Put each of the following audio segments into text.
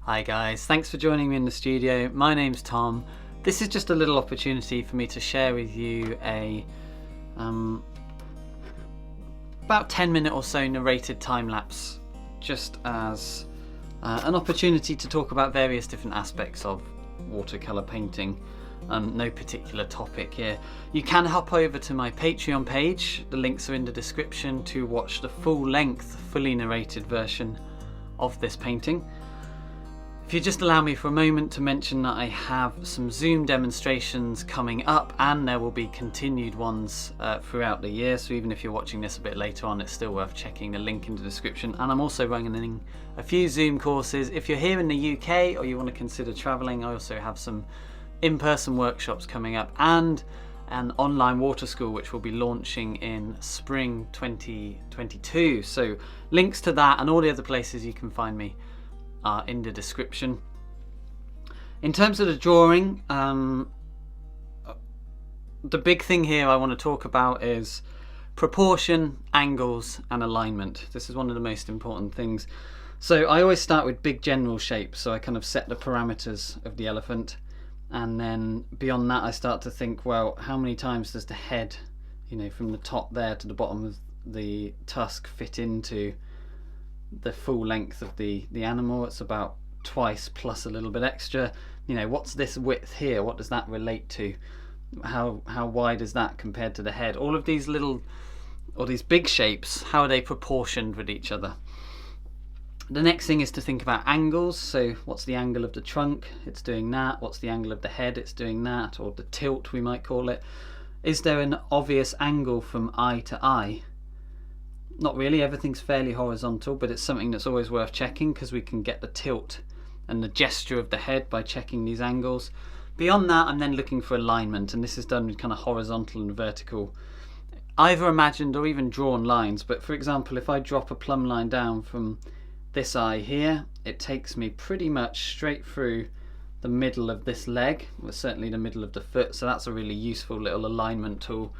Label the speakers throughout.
Speaker 1: Hi guys, thanks for joining me in the studio. My name's Tom. This is just a little opportunity for me to share with you a about 10-minute or so narrated time-lapse, just as an opportunity to talk about various different aspects of watercolour painting. No particular topic here. You can hop over to my Patreon page, the links are in the description, to watch the full-length, fully narrated version of this painting. If you just allow me for a moment to mention that I have some Zoom demonstrations coming up, and there will be continued ones throughout the year, so even if you're watching this a bit later on, it's still worth checking the link in the description. And I'm also running a few Zoom courses. If you're here in the UK or you want to consider travelling, I also have some in-person workshops coming up and an online water school which will be launching in spring 2022. So links to that and all the other places you can find me are in the description. In terms of the drawing, the big thing here I want to talk about is proportion, angles and alignment. This is one of the most important things. So I always start with big general shapes, so I kind of set the parameters of the elephant, and then beyond that I start to think, well, how many times does the head, from the top there to the bottom of the tusk fit into the full length of the animal? It's about twice plus a little bit extra. What's this width here? What does that relate to? How wide is that compared to the head? All of these little, or these big shapes, how are they proportioned with each other? The next thing is to think about angles. So what's the angle of the trunk? It's doing that. What's the angle of the head? It's doing that. Or the tilt, we might call it. Is there an obvious angle from eye to eye? Not really, everything's fairly horizontal, but it's something that's always worth checking because we can get the tilt and the gesture of the head by checking these angles. Beyond that, I'm then looking for alignment, and this is done with kind of horizontal and vertical, either imagined or even drawn lines. But for example, if I drop a plumb line down from this eye here, it takes me pretty much straight through the middle of this leg, or certainly the middle of the foot, so that's a really useful little alignment tool.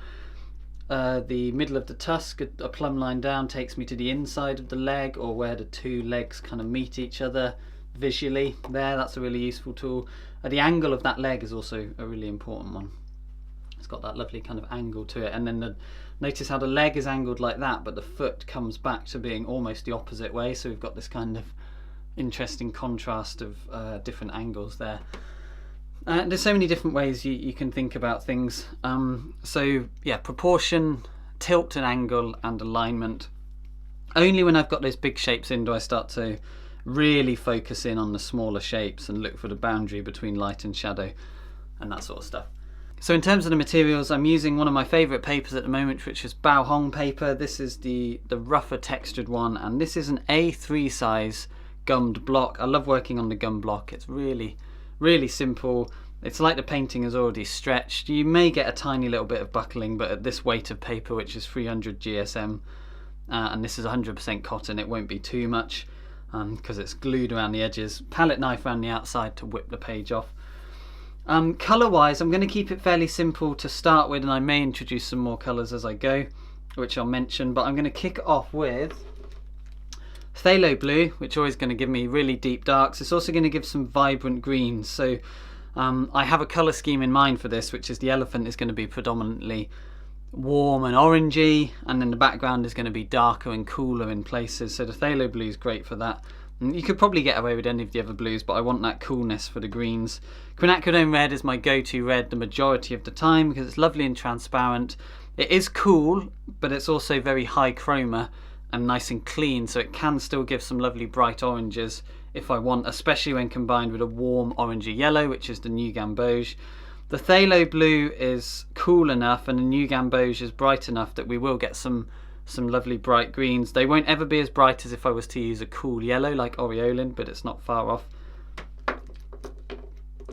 Speaker 1: The middle of the tusk, a plumb line down takes me to the inside of the leg, or where the two legs kind of meet each other visually there. That's a really useful tool. The angle of that leg is also a really important one. It's got that lovely kind of angle to it, and then notice how the leg is angled like that, but the foot comes back to being almost the opposite way, so we've got this kind of interesting contrast of different angles there. There's so many different ways you can think about things. So yeah, proportion, tilt and angle and alignment. Only when I've got those big shapes in do I start to really focus in on the smaller shapes and look for the boundary between light and shadow and that sort of stuff. So in terms of the materials, I'm using one of my favourite papers at the moment, which is Bao Hong paper. This is the rougher textured one, and this is an A3 size gummed block. I love working on the gum block. It's really simple. It's like the painting is already stretched. You may get a tiny little bit of buckling, but at this weight of paper, which is 300 GSM, and this is 100% cotton, it won't be too much because it's glued around the edges. Palette knife around the outside to whip the page off. Colour wise, I'm going to keep it fairly simple to start with, and I may introduce some more colours as I go, which I'll mention, but I'm going to kick it off with phthalo blue, which is always going to give me really deep darks. It's also going to give some vibrant greens. So I have a colour scheme in mind for this, which is the elephant is going to be predominantly warm and orangey, and then the background is going to be darker and cooler in places. So the phthalo blue is great for that. And you could probably get away with any of the other blues, but I want that coolness for the greens. Quinacridone red is my go-to red the majority of the time because it's lovely and transparent. It is cool, but it's also very high chroma and nice and clean, so it can still give some lovely bright oranges if I want, especially when combined with a warm orangey yellow, which is the New Gamboge. The phthalo blue is cool enough and the New Gamboge is bright enough that we will get some lovely bright greens. They won't ever be as bright as if I was to use a cool yellow like Aureolin, but it's not far off.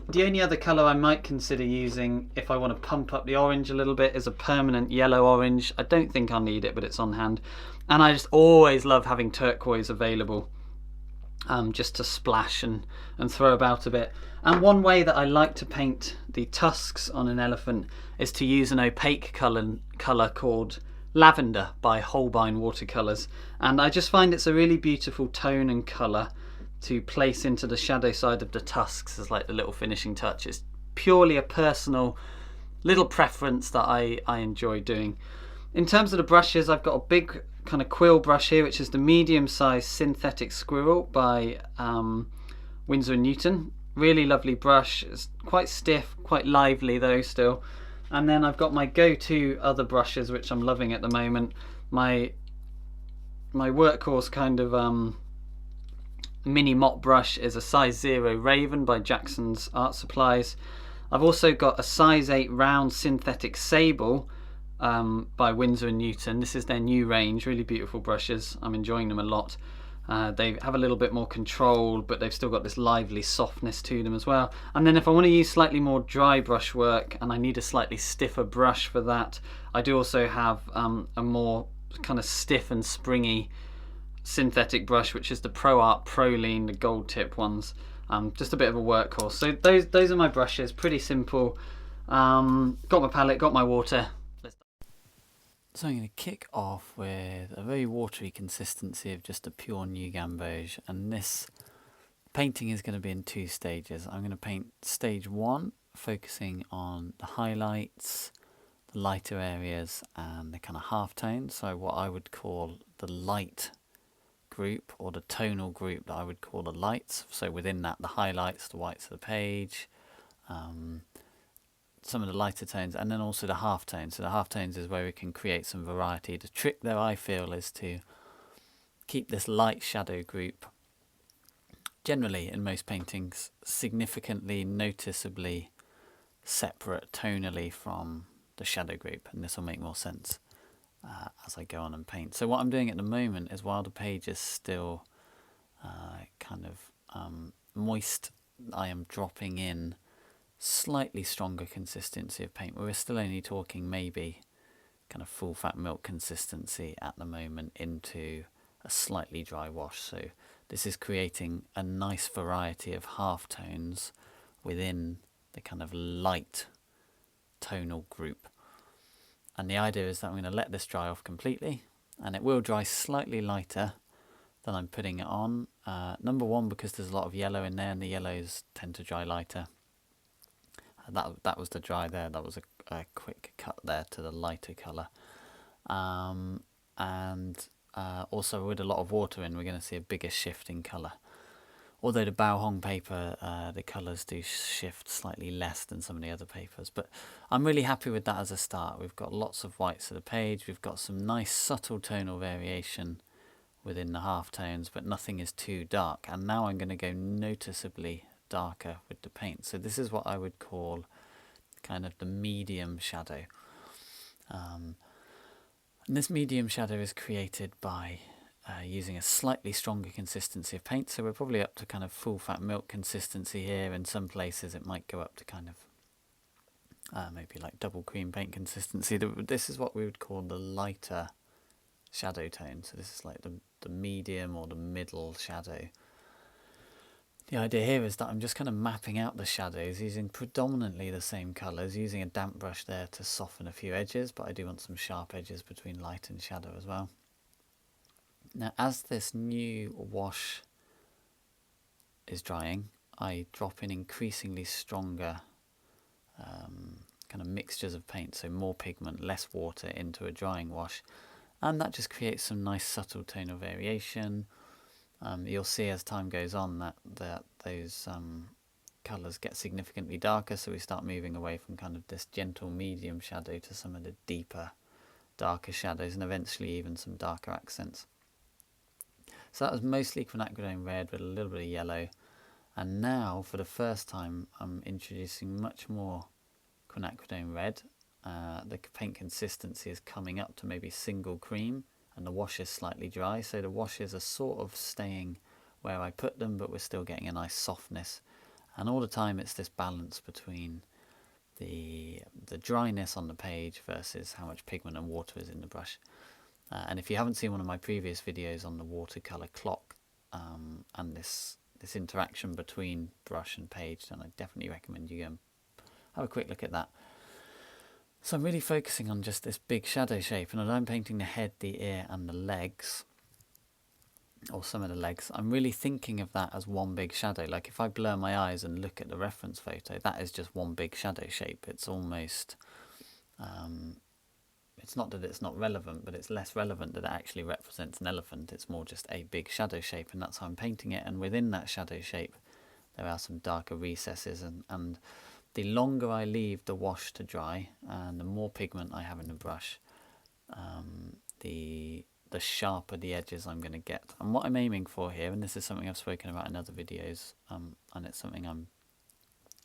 Speaker 1: The only other colour I might consider using if I want to pump up the orange a little bit is a permanent yellow orange. I don't think I'll need it, but it's on hand. And I just always love having turquoise available, just to splash and throw about a bit. And one way that I like to paint the tusks on an elephant is to use an opaque colour called Lavender by Holbein Watercolours. And I just find it's a really beautiful tone and colour to place into the shadow side of the tusks as like the little finishing touch. It's purely a personal little preference that I enjoy doing. In terms of the brushes, I've got a big kind of quill brush here, which is the medium-sized synthetic squirrel by Winsor & Newton. Really lovely brush. It's quite stiff, quite lively though still. And then I've got my go-to other brushes, which I'm loving at the moment. My workhorse kind of mini mop brush is a size 0 Raven by Jackson's Art Supplies. I've also got a size 8 round synthetic sable by Winsor & Newton. This is their new range, really beautiful brushes. I'm enjoying them a lot. They have a little bit more control, but they've still got this lively softness to them as well. And then if I want to use slightly more dry brush work and I need a slightly stiffer brush for that, I do also have a more kind of stiff and springy synthetic brush, which is the Pro Art Proline, the gold tip ones. Just a bit of a workhorse. So those are my brushes, pretty simple. Got my palette, got my water. So I'm going to kick off with a very watery consistency of just a pure new gamboge, and this painting is going to be in 2 stages. I'm going to paint stage 1, focusing on the highlights, the lighter areas and the kind of halftones, so what I would call the light group, or the tonal group that I would call the lights. So within that, the highlights, the whites of the page, some of the lighter tones, and then also the halftones. So the halftones is where we can create some variety. The trick there, I feel, is to keep this light shadow group, generally in most paintings, significantly, noticeably separate tonally from the shadow group, and this will make more sense as I go on and paint. So what I'm doing at the moment is, while the page is still kind of moist, I am dropping in slightly stronger consistency of paint. We're still only talking maybe kind of full fat milk consistency at the moment into a slightly dry wash. So this is creating a nice variety of halftones within the kind of light tonal group. And the idea is that I'm going to let this dry off completely, and it will dry slightly lighter than I'm putting it on. Number one, because there's a lot of yellow in there, and the yellows tend to dry lighter. That was the dry there. That was a quick cut there to the lighter colour. Also with a lot of water in, we're going to see a bigger shift in colour. Although the Bao Hong paper, the colours do shift slightly less than some of the other papers. But I'm really happy with that as a start. We've got lots of whites of the page. We've got some nice subtle tonal variation within the halftones, but nothing is too dark. And now I'm going to go noticeably darker with the paint. So this is what I would call kind of the medium shadow. And this medium shadow is created by using a slightly stronger consistency of paint. So we're probably up to kind of full fat milk consistency here. In some places it might go up to kind of maybe like double cream paint consistency. This is what we would call the lighter shadow tone. So this is like the medium or the middle shadow. The idea here is that I'm just kind of mapping out the shadows using predominantly the same colours, using a damp brush there to soften a few edges, but I do want some sharp edges between light and shadow as well. Now, as this new wash is drying, I drop in increasingly stronger kind of mixtures of paint, so more pigment, less water into a drying wash, and that just creates some nice subtle tonal variation. You'll see as time goes on that those colours get significantly darker, so we start moving away from kind of this gentle medium shadow to some of the deeper, darker shadows, and eventually even some darker accents. So that was mostly quinacridone red with a little bit of yellow, and now for the first time I'm introducing much more quinacridone red. The paint consistency is coming up to maybe single cream, and the wash is slightly dry, so the washes are sort of staying where I put them, but we're still getting a nice softness. And all the time it's this balance between the dryness on the page versus how much pigment and water is in the brush. And if you haven't seen one of my previous videos on the watercolour clock and this interaction between brush and page, then I definitely recommend you go and have a quick look at that. So I'm really focusing on just this big shadow shape, and although I'm painting the head, the ear and the legs, or some of the legs, I'm really thinking of that as one big shadow. Like if I blur my eyes and look at the reference photo, that is just one big shadow shape. It's almost, it's not that it's not relevant, but it's less relevant that it actually represents an elephant. It's more just a big shadow shape, and that's how I'm painting it. And within that shadow shape, there are some darker recesses, and the longer I leave the wash to dry and the more pigment I have in the brush, the sharper the edges I'm going to get. And what I'm aiming for here, and this is something I've spoken about in other videos, and it's something I'm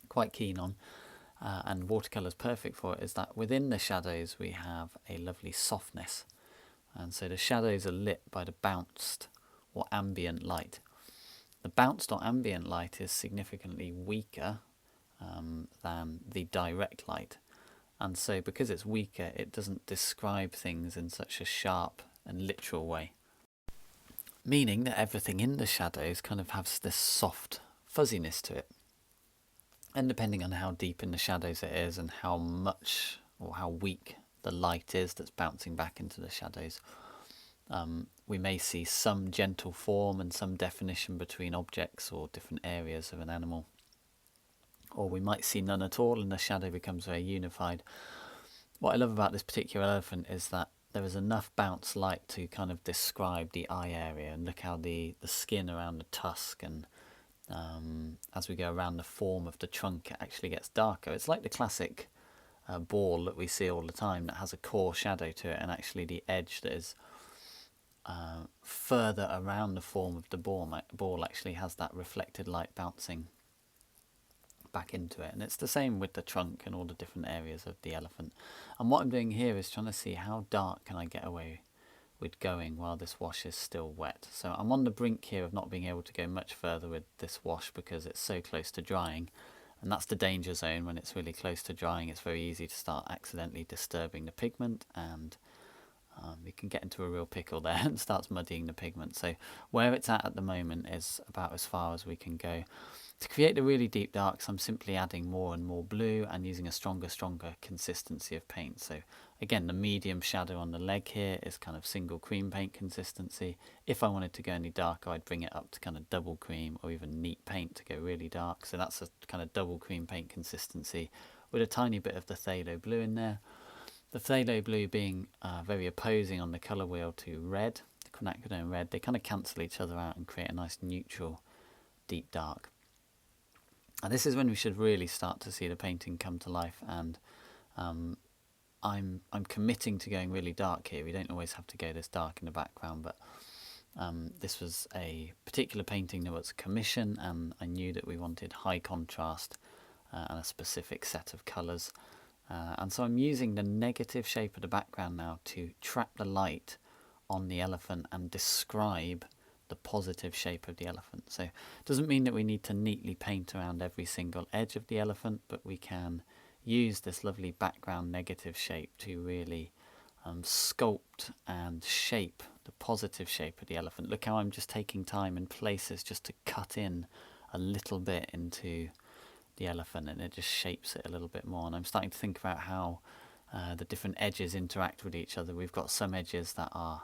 Speaker 1: quite keen on, and watercolour is perfect for it, is that within the shadows we have a lovely softness. And so the shadows are lit by the bounced or ambient light. The bounced or ambient light is significantly weaker than the direct light. And so because it's weaker, it doesn't describe things in such a sharp and literal way. Meaning that everything in the shadows kind of has this soft fuzziness to it. And depending on how deep in the shadows it is and how much or how weak the light is that's bouncing back into the shadows, we may see some gentle form and some definition between objects or different areas of an animal. Or we might see none at all and the shadow becomes very unified. What I love about this particular elephant is that there is enough bounce light to kind of describe the eye area, and look how the skin around the tusk, and as we go around the form of the trunk, it actually gets darker. It's like the classic ball that we see all the time that has a core shadow to it, and actually the edge that is further around the form of the ball actually has that reflected light bouncing back into it. And it's the same with the trunk and all the different areas of the elephant. And what I'm doing here is trying to see how dark can I get away with going while this wash is still wet. So I'm on the brink here of not being able to go much further with this wash because it's so close to drying, and that's the danger zone. When it's really close to drying, it's very easy to start accidentally disturbing the pigment, and you can get into a real pickle there and starts muddying the pigment. So where it's at the moment is about as far as we can go. To create the really deep darks, I'm simply adding more and more blue and using a stronger consistency of paint. So again, the medium shadow on the leg here is kind of single cream paint consistency. If I wanted to go any darker, I'd bring it up to kind of double cream or even neat paint to go really dark. So that's a kind of double cream paint consistency with a tiny bit of the phthalo blue in there. The phthalo blue being very opposing on the colour wheel to red, the quinacridone red. They kind of cancel each other out and create a nice neutral deep dark. And this is when we should really start to see the painting come to life, and I'm committing to going really dark here. We don't always have to go this dark in the background, but this was a particular painting that was a commission, and I knew that we wanted high contrast and a specific set of colours. And so I'm using the negative shape of the background now to trap the light on the elephant and describe the positive shape of the elephant. So it doesn't mean that we need to neatly paint around every single edge of the elephant, but we can use this lovely background negative shape to really sculpt and shape the positive shape of the elephant. Look how I'm just taking time in places just to cut in a little bit into the elephant, and it just shapes it a little bit more. And I'm starting to think about how the different edges interact with each other. We've got some edges that are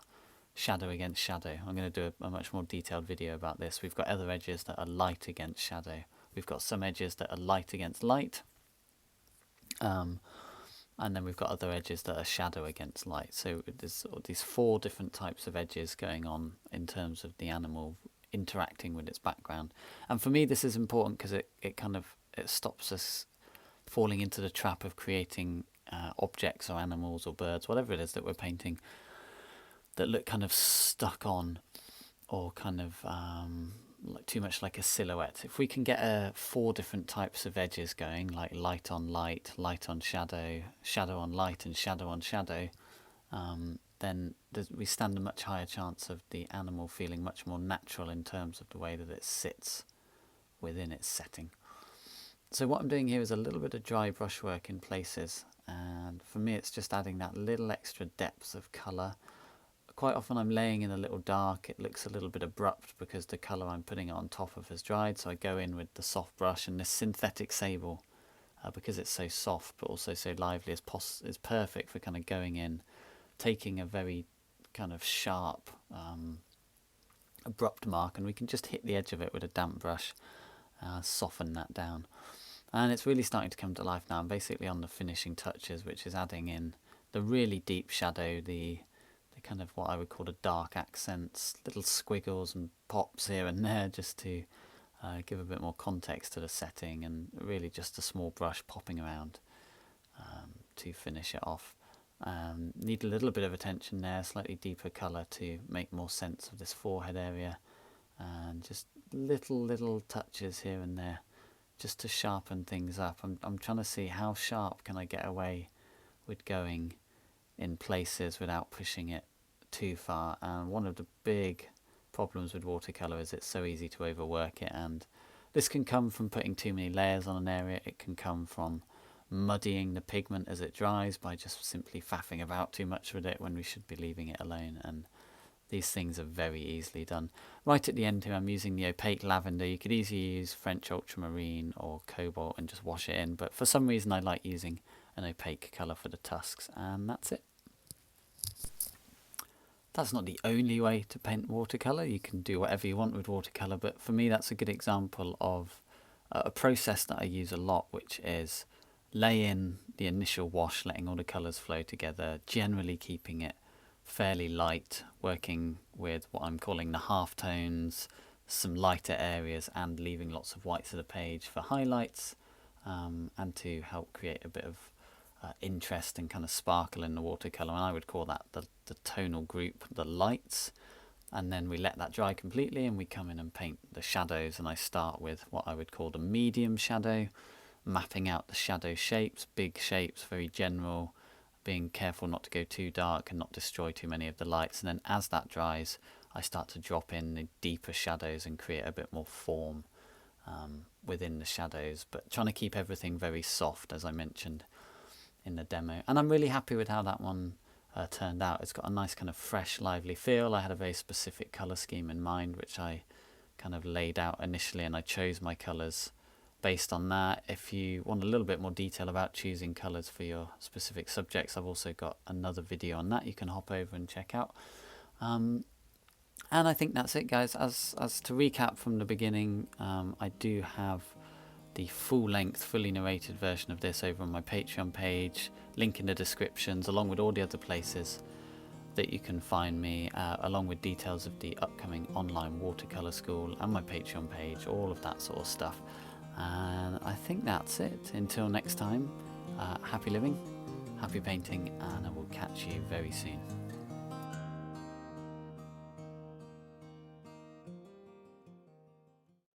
Speaker 1: shadow against shadow. I'm going to do a much more detailed video about this. We've got other edges that are light against shadow. We've got some edges that are light against light, and then we've got other edges that are shadow against light. So there's these 4 different types of edges going on in terms of the animal interacting with its background. And for me this is important because it stops us falling into the trap of creating objects or animals or birds, whatever it is that we're painting, that look kind of stuck on, or kind of like too much like a silhouette. If we can get 4 different types of edges going, like light on light, light on shadow, shadow on light, and shadow on shadow, then we stand a much higher chance of the animal feeling much more natural in terms of the way that it sits within its setting. So what I'm doing here is a little bit of dry brushwork in places, and for me it's just adding that little extra depth of colour. Quite often I'm laying in a little dark. It looks a little bit abrupt because the colour I'm putting on top of has dried, so I go in with the soft brush, and this synthetic sable, because it's so soft but also so lively, is perfect for kind of going in, taking a very kind of sharp abrupt mark, and we can just hit the edge of it with a damp brush, soften that down. And it's really starting to come to life now. I'm basically on the finishing touches, which is adding in the really deep shadow, the kind of what I would call the dark accents, little squiggles and pops here and there, just to give a bit more context to the setting, and really just a small brush popping around to finish it off. Need a little bit of attention there, slightly deeper colour to make more sense of this forehead area, and just little touches here and there just to sharpen things up. I'm trying to see how sharp can I get away with going in places without pushing it too far. And one of the big problems with watercolour is it's so easy to overwork it, and this can come from putting too many layers on an area. It can come from muddying the pigment as it dries by just simply faffing about too much with it when we should be leaving it alone, and these things are very easily done. Right at the end here I'm using the opaque lavender. You could easily use French ultramarine or cobalt and just wash it in, but for some reason I like using an opaque colour for the tusks, and that's it. That's not the only way to paint watercolour. You can do whatever you want with watercolour, but for me that's a good example of a process that I use a lot, which is lay in the initial wash, letting all the colours flow together, generally keeping it fairly light, working with what I'm calling the halftones, some lighter areas, and leaving lots of whites of the page for highlights, and to help create a bit of interest and kind of sparkle in the watercolour. And I would call that the tonal group, the lights. And then we let that dry completely and we come in and paint the shadows, and I start with what I would call the medium shadow, mapping out the shadow shapes, big shapes, very general, being careful not to go too dark and not destroy too many of the lights. And then as that dries, I start to drop in the deeper shadows and create a bit more form within the shadows, but trying to keep everything very soft, as I mentioned in the demo. And I'm really happy with how that one turned out. It's got a nice kind of fresh, lively feel. I had a very specific colour scheme in mind, which I kind of laid out initially, and I chose my colours based on that. If you want a little bit more detail about choosing colours for your specific subjects, I've also got another video on that you can hop over and check out. And I think that's it, guys. As to recap from the beginning, I do have the full-length, fully narrated version of this over on my Patreon page, link in the descriptions, along with all the other places that you can find me, along with details of the upcoming online watercolour school and my Patreon page, all of that sort of stuff. And I think that's it. Until next time, happy living, happy painting, and I will catch you very soon.